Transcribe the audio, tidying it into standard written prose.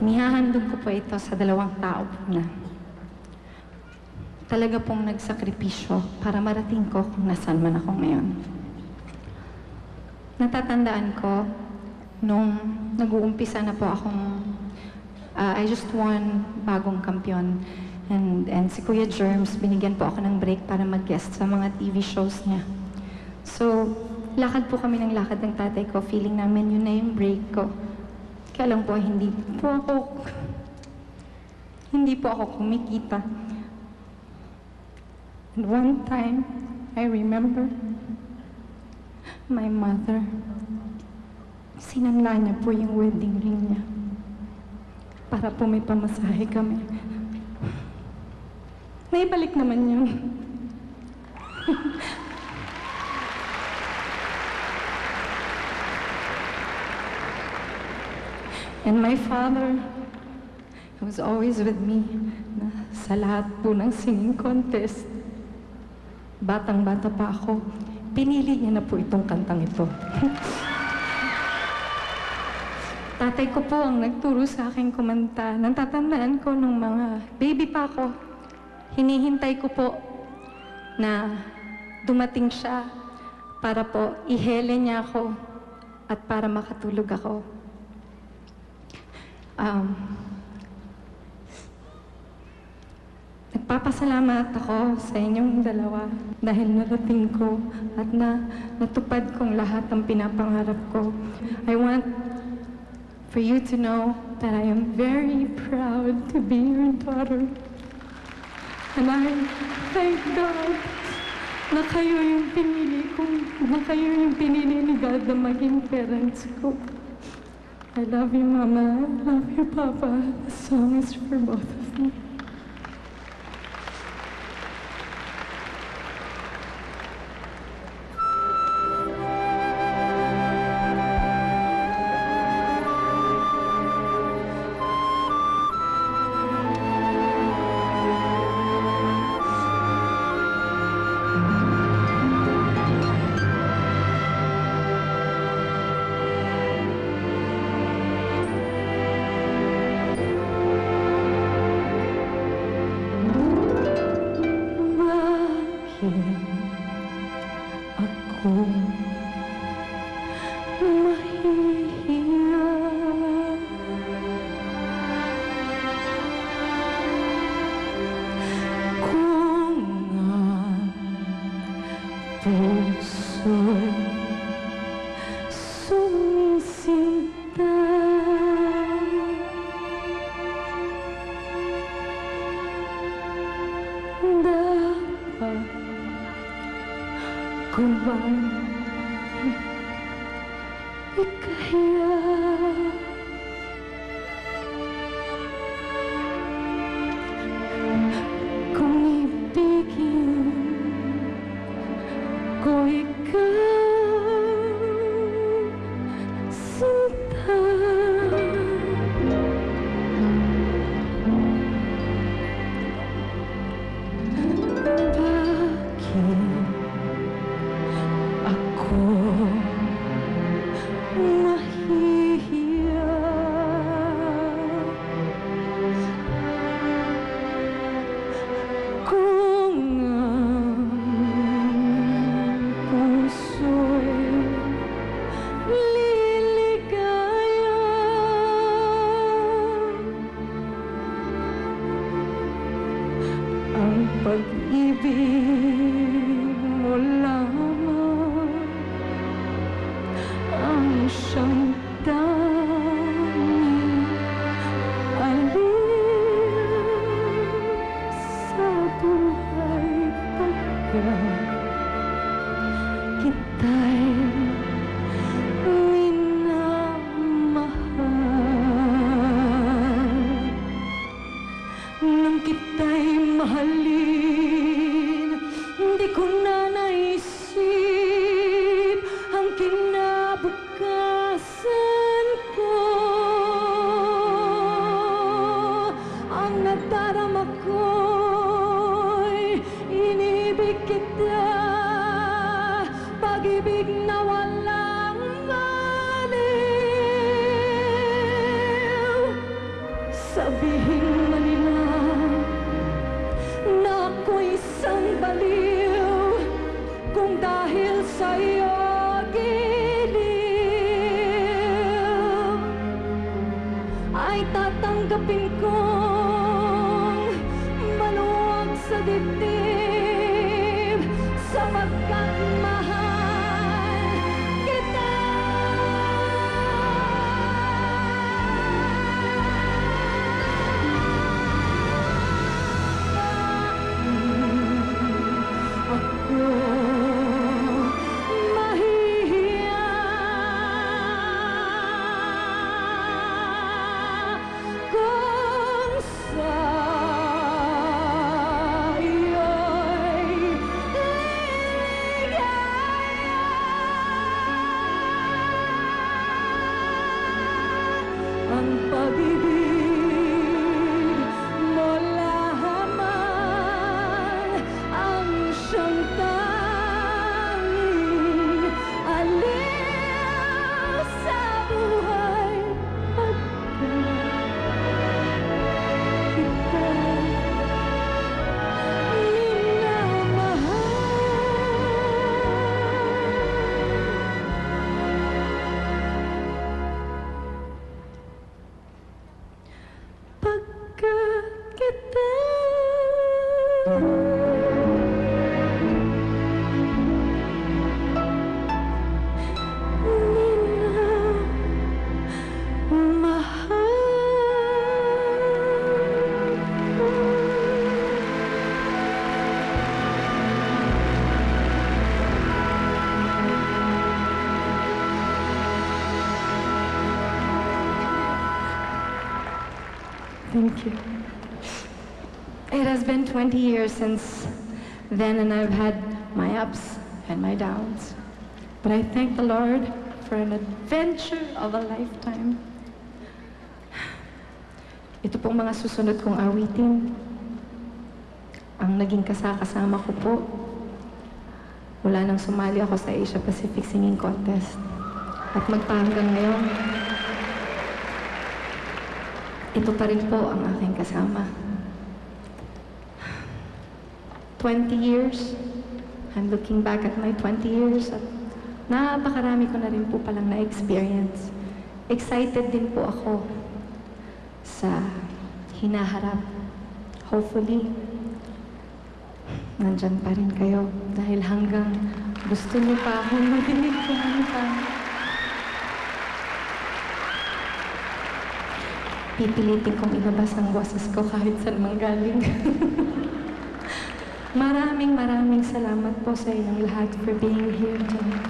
Inihahandog ko po ito sa dalawang tao na talaga pong nagsakripisyo para marating ko kung nasaan man ako ngayon. Natatandaan ko, nung nag-uumpisa na po akong, I just won bagong kampiyon. And si Kuya Germs, binigyan po ako ng break para mag-guest sa mga TV shows niya. So, lakad po kami ng lakad ng tatay ko, feeling namin yun na yung break ko. Kaya lang po, hindi po ako kumikita. And one time, I remember, my mother, sinanla niya po yung wedding ring niya para po may pamasahe kami. Naibalik naman yun. And my father was always with me na sa lahat po ng singing contest. Batang-bata pa ako, pinili niya na po itong kantang ito. Tatay ko po ang nagturo sa akin kumanta. Natatandaan ko nung mga baby pa ako. Hinihintay ko po na dumating siya para po ihele niya ako at para makatulog ako. Nagpapasalamat ako sa inyong dalawa dahil narating ko at natupad kong lahat ng pinapangarap ko. I want for you to know that I am very proud to be your daughter. And I thank God na kayo yung pinili kong, na kayo yung pinili ni God na maging parents ko. I love you, Mama. I love you, Papa. The song is for both of you. Ako mahihiya kung ang puso'y sumisinta. Dapat ko bang ikahiya? Kung ibigin ko ikaw, sinta. Pag-ibig mo lamang ang siyang tanging alin sa buhay pagka kita'y minamahal. Nang kita'y mahalin, hindi ko na naisip ang kinabukasan Sabihin man nila na ako'y isang baliw kung dahil sa'yo giliw, ay tatanggapin kong maluwag sa dibdib sapagkat mahal kita. Ako mahihiya kung sa iyo'y liligaya. Ang pag-ibig mo lamang ang siyang tanging aliw sa buhay pagkat kita minamahal. Pagkat kita Thank you. It has been 20 years since then, and I've had my ups and my downs. But I thank the Lord for an adventure of a lifetime. Ito pong mga susunod kong awitin, ang naging kasama ko po, wala nang sumali ako sa Asia Pacific Singing Contest. At magpahanggang ngayon, ito pa rin po ang aking kasama. 20 years, I'm looking back at my 20 years at napakarami ko na rin po palang na-experience. Excited din po ako sa hinaharap. Hopefully, nandyan pa rin kayo dahil hanggang gusto niyo pa akong marinig kumanta. Pipilitin kong ilabas ang boses ko kahit saan manggaling. Maraming salamat po sa inyong lahat for being here tonight.